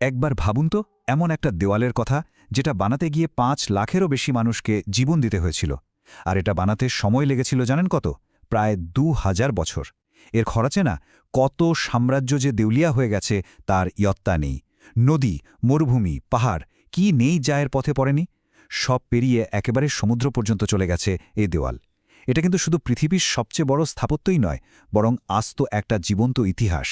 একবার ভাবুন তো এমন একটা দেওয়ালের কথা যেটা বানাতে গিয়ে ৫ লাখেরও বেশি মানুষকে জীবন দিতে হয়েছিল। আর এটা বানাতে সময় লেগেছিল জানেন কত? প্রায় ২০০০ বছর। এর খরচে না কত সাম্রাজ্য যে দেউলিয়া হয়ে গেছে তার ইয়ত্তা নেই। নদী, মরুভূমি, পাহাড় কি নেই যায়ের পথে পড়েনি? সব পেরিয়ে একেবারে সমুদ্র পর্যন্ত চলে গেছে এই দেওয়াল। এটা কিন্তু শুধু পৃথিবীর সবচেয়ে বড় স্থাপত্যই নয়, বরং আস্ত একটা জীবন্ত ইতিহাস।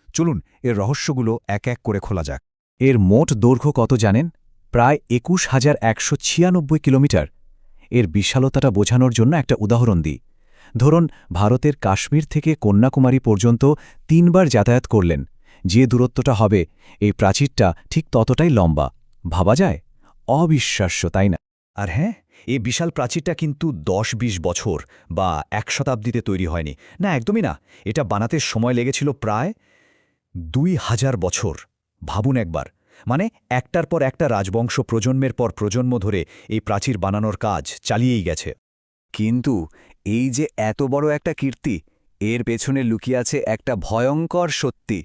চলুন এর রহস্যগুলো এক এক করে খোলা যাক। এর মোট দৈর্ঘ্য কত জানেন? প্রায় ২১,১৯৬ কিলোমিটার। এর বিশালতাটা বোঝানোর জন্য একটা উদাহরণ দিই। ধরুন, ভারতের কাশ্মীর থেকে কন্যাকুমারী পর্যন্ত ৩বার যাতায়াত করলেন। যে দূরত্বটা হবে, এই প্রাচীরটা ঠিক ততটাই লম্বা। ভাবা যায়? অবিশ্বাস্য, তাই না? আর হ্যাঁ, এই বিশাল প্রাচীরটা কিন্তু ১০-২০ বছর বা ১ শতাব্দীতে তৈরি হয়নি। না, একদমই না। এটা বানাতে সময় লেগেছিল প্রায় ২,০০০ বছর। ভাবুন একবার। মানে একটার পর একটা রাজবংশ প্রজন্মের পর প্রজন্ম ধরে এই প্রাচীর বানানোর কাজ চালিয়েই গেছে। কিন্তু এই যে এত বড় একটা কীর্তি, এর পেছনে লুকিয়ে আছে একটা ভয়ঙ্কর সত্যি।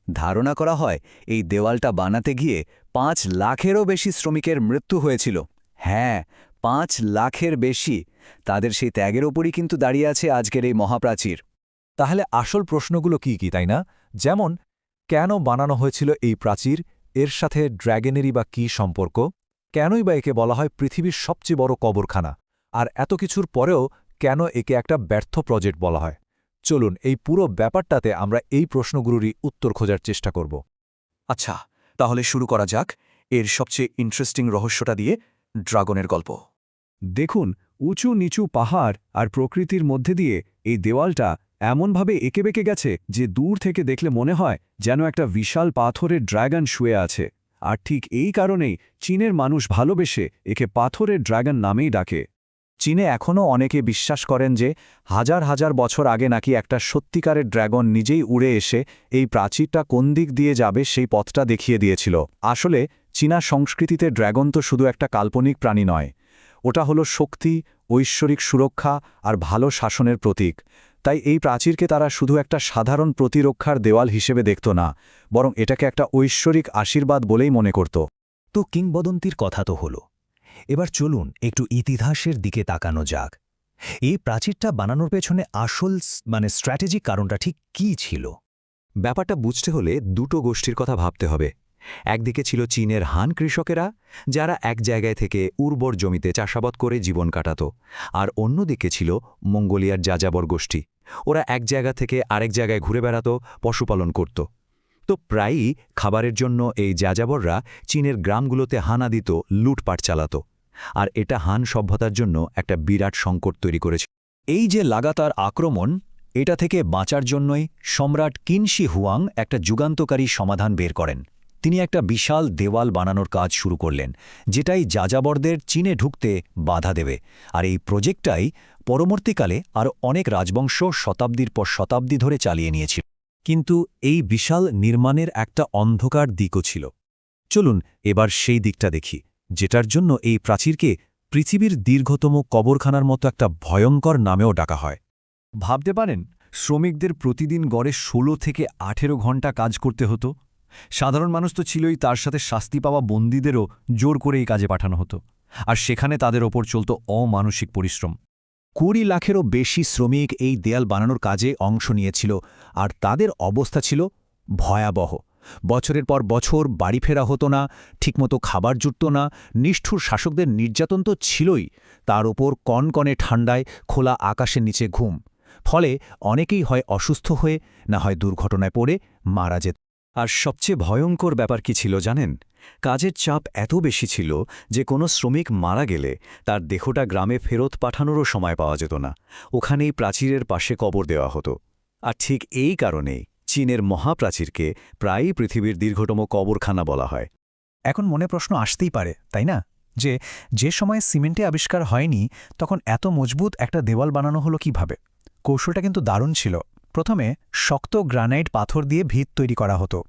ধারণা করা হয় এই দেওয়ালটা বানাতে গিয়ে ৫ লাখেরও বেশি শ্রমিকের মৃত্যু হয়েছিল। হ্যাঁ, ৫ লাখের বেশি। তাদের সেই ত্যাগের ওপরই কিন্তু দাঁড়িয়ে আছে আজকের এই মহাপ্রাচীর। তাহলে আসল প্রশ্নগুলো কি তাই না? যেমন, কেন বানানো হয়েছিল এই প্রাচীর? এর সাথে ড্র্যাগনেরই বা কী সম্পর্ক? কেনই বা একে বলা হয় পৃথিবীর সবচেয়ে বড় কবরখানা? আর এত কিছুর পরেও কেন একে একটা ব্যর্থ প্রজেক্ট বলা হয়? চলুন এই পুরো ব্যাপারটাতে আমরা এই প্রশ্নগুলোরই উত্তর খোঁজার চেষ্টা করব। আচ্ছা, তাহলে শুরু করা যাক এর সবচেয়ে ইন্টারেস্টিং রহস্যটা দিয়ে, ড্রাগনের গল্প। দেখুন, উঁচু নিচু পাহাড় আর প্রকৃতির মধ্যে দিয়ে এই দেওয়ালটা এমনভাবে এঁকে বেঁকে গেছে যে দূর থেকে দেখলে মনে হয় যেন একটা বিশাল পাথরের ড্র্যাগন শুয়ে আছে। আর ঠিক এই কারণেই চীনের মানুষ ভালোবেসে একে পাথরের ড্র্যাগন নামেই ডাকে। চীনে এখনও অনেকে বিশ্বাস করেন যে হাজার হাজার বছর আগে নাকি একটা সত্যিকারের ড্র্যাগন নিজেই উড়ে এসে এই প্রাচীরটা কোন দিক দিয়ে যাবে সেই পথটা দেখিয়ে দিয়েছিল। আসলে চীনা সংস্কৃতিতে ড্র্যাগন তো শুধু একটা কাল্পনিক প্রাণী নয়, ওটা হলো শক্তি, ঐশ্বরিক সুরক্ষা আর ভালো শাসনের প্রতীক। তাই এই প্রাচীরকে তারা শুধু একটা সাধারণ প্রতিরক্ষার দেওয়াল হিসেবে দেখত না, বরং এটাকে একটা ঐশ্বরিক আশীর্বাদ বলেই মনে করত। তো কিংবদন্তির কথা তো হলো, এবার চলুন একটু ইতিহাসের দিকে তাকানো যাক। এই প্রাচীরটা বানানোর পেছনে আসল স্ট্র্যাটেজিক কারণটা ঠিক কী ছিল? ব্যাপারটা বুঝতে হলে দুটো গোষ্ঠীর কথা ভাবতে হবে। একদিকে ছিল চীনের হান কৃষকেরা, যারা এক জায়গায় থেকে উর্বর জমিতে চাষাবাদ করে জীবন কাটাত, আর অন্যদিকে ছিল মঙ্গোলিয়ার যাযাবর গোষ্ঠী। ওরা এক জায়গা থেকে আরেক জায়গায় ঘুরে বেড়াত, পশুপালন করত। তো প্রায়ই খাবারের জন্য এই যাযাবররা চীনের গ্রামগুলোতে হানা দিত, লুটপাট চালাত। আর এটা হান সভ্যতার জন্য একটা বিরাট সংকট তৈরি করেছিল। এই যে লাগাতার আক্রমণ, এটা থেকে বাঁচার জন্যই সম্রাট কিনশি হুয়াং একটা যুগান্তকারী সমাধান বের করেন। তিনি একটা বিশাল দেওয়াল বানানোর কাজ শুরু করলেন, যেটাই যাযাবরদের চীনে ঢুকতে বাধা দেবে। আর এই প্রজেক্টটাই পরবর্তীকালে আরও অনেক রাজবংশ শতাব্দীর পর শতাব্দী ধরে চালিয়ে নিয়েছিল। কিন্তু এই বিশাল নির্মাণের একটা অন্ধকার দিকও ছিল। চলুন এবার সেই দিকটা দেখি, যেটার জন্য এই প্রাচীরকে পৃথিবীর দীর্ঘতম কবরখানার মতো একটা ভয়ঙ্কর নামেও ডাকা হয়। ভাবতে পারেন, শ্রমিকদের প্রতিদিন গড়ে ১৬ থেকে ১৮ ঘণ্টা কাজ করতে হতো। সাধারণ মানুষ তো ছিলই, তার সাথে শাস্তি পাওয়া বন্দীদেরও জোর করে এই কাজে পাঠানো হতো। আর সেখানে তাদের ওপর চলত অমানসিক পরিশ্রম। ২০ লাখেরও বেশি শ্রমিক এই দেয়াল বানানোর কাজে অংশ নিয়েছিল, আর তাদের অবস্থা ছিল ভয়াবহ। বছরের পর বছর বাড়ি ফেরা হতো না, ঠিকমতো খাবার জুটত না, নিষ্ঠুর শাসকদের নির্যাতন তো ছিলই, তার ওপর কনকনে ঠান্ডায় খোলা আকাশের নিচে ঘুম। ফলে অনেকেই হয় অসুস্থ হয়ে, না হয় দুর্ঘটনায় পড়ে মারা যেত। আর সবচেয়ে ভয়ঙ্কর ব্যাপার কি ছিল জানেন? কাজের চাপ এত বেশি ছিল যে কোনো শ্রমিক মারা গেলে তার দেহটা গ্রামে ফেরত পাঠানোরও সময় পাওয়া যেত না। ওখানেই প্রাচীরের পাশে কবর দেওয়া হতো। আর ঠিক এই কারণেই চীনের মহাপ্রাচীরকে প্রায়ই পৃথিবীর দীর্ঘতম কবরখানা বলা হয়। এখন মনে প্রশ্ন আসতেই পারে, তাই না, যে সময়ে সিমেন্টে আবিষ্কার হয়নি, তখন এত মজবুত একটা দেওয়াল বানানো হলো কিভাবে? কৌশলটা কিন্তু দারুণ ছিল। প্রথমে শক্ত গ্রানাইট পাথর দিয়ে ভিত তৈরি করা হতো।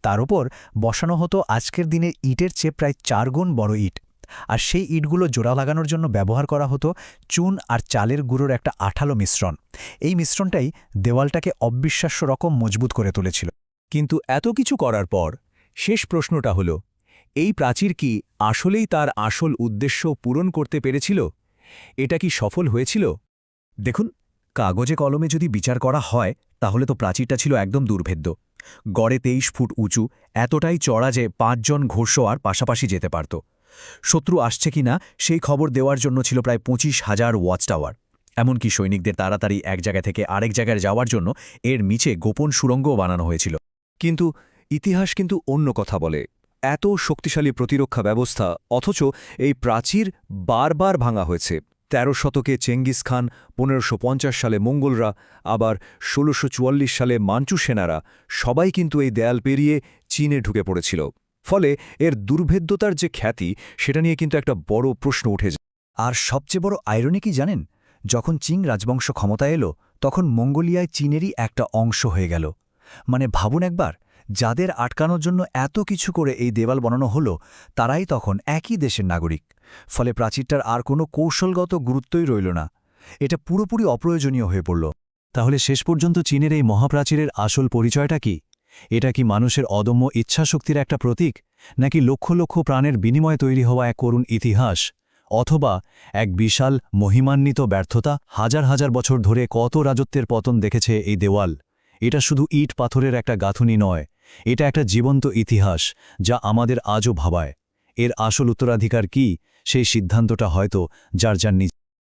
তার উপর বসানো হতো আজকের দিনের ইটের চেয়ে প্রায় ৪ গুণ বড় ইট। আর সেই ইটগুলো জোড়া লাগানোর জন্য ব্যবহার করা হতো চুন আর চালের গুঁড়োর একটা আঠালো মিশ্রণ। এই মিশ্রণটাই দেওয়ালটাকে অবিশ্বাস্য রকম মজবুত করে তুলেছিল। কিন্তু এত কিছু করার পর শেষ প্রশ্নটা হল, এই প্রাচীর কি আসলেই তার আসল উদ্দেশ্য পূরণ করতে পেরেছিল? এটা কি সফল হয়েছিল? দেখুন, কাগজে কলমে যদি বিচার করা হয় তাহলে তো প্রাচীরটা ছিল একদম দুর্ভেদ্য। গড়ে 23 ফুট উঁচু, এতটাই চড়া যে 5 জন ঘোড়সওয়ার পাশাপাশি যেতে পারত। শত্রু আসছে কিনা সেই খবর দেওয়ার জন্য ছিল প্রায় 25,000 ওয়াচ টাওয়ার। এমনকি সৈনিকদের তাড়াতাড়ি এক জায়গা থেকে আরেক জায়গায় যাওয়ার জন্য এর নিচে গোপন সুড়ঙ্গও বানানো হয়েছিল। কিন্তু ইতিহাস কিন্তু অন্য কথা বলে। এত শক্তিশালী প্রতিরক্ষা ব্যবস্থা, অথচ এই প্রাচীর বারবার ভাঙা হয়েছে। 13 শতকে চেঙ্গিস খান, 1550 সালে মঙ্গলরা, আবার 1644 সালে মাঞ্চু সেনারা সবাই কিন্তু এই দেয়াল পেরিয়ে চীনে ঢুকে পড়েছিল। ফলে এর দুর্ভেদ্যতার যে খ্যাতি, সেটা নিয়ে কিন্তু একটা বড় প্রশ্ন উঠে যায়। আর সবচেয়ে বড় আইরনি কি জানেন? যখন চিং রাজবংশ ক্ষমতায় এলো তখন মঙ্গোলিয়ায় চীনেরই একটা অংশ হয়ে গেল। মানে ভাবুন একবার, যাদের আটকানোর জন্য এত কিছু করে এই দেওয়াল বানানো হলো, তারাই তখন একই দেশের নাগরিক। ফলে প্রাচীরটার আর কোনো কৌশলগত গুরুত্বই রইল না। এটা পুরোপুরি অপ্রয়োজনীয় হয়ে পড়ল। তাহলে শেষ পর্যন্ত চীনের এই মহাপ্রাচীরের আসল পরিচয়টা কি? এটা কি মানুষের অদম্য ইচ্ছাশক্তির একটা প্রতীক, নাকি লক্ষ লক্ষ প্রাণের বিনিময়ে তৈরি হওয়া এক করুণ ইতিহাস, অথবা এক বিশাল মহিমান্বিত ব্যর্থতা? হাজার হাজার বছর ধরে কত রাজত্বের পতন দেখেছে এই দেওয়াল। এটা শুধু ইট পাথরের একটা গাঁথুনি নয়, এটা একটা জীবন্ত ইতিহাস যা আমাদের আজও ভাবায়। এর আসল উত্তরাধিকার কি, সেই সিদ্ধান্তটা হয়তো যার যার নিজ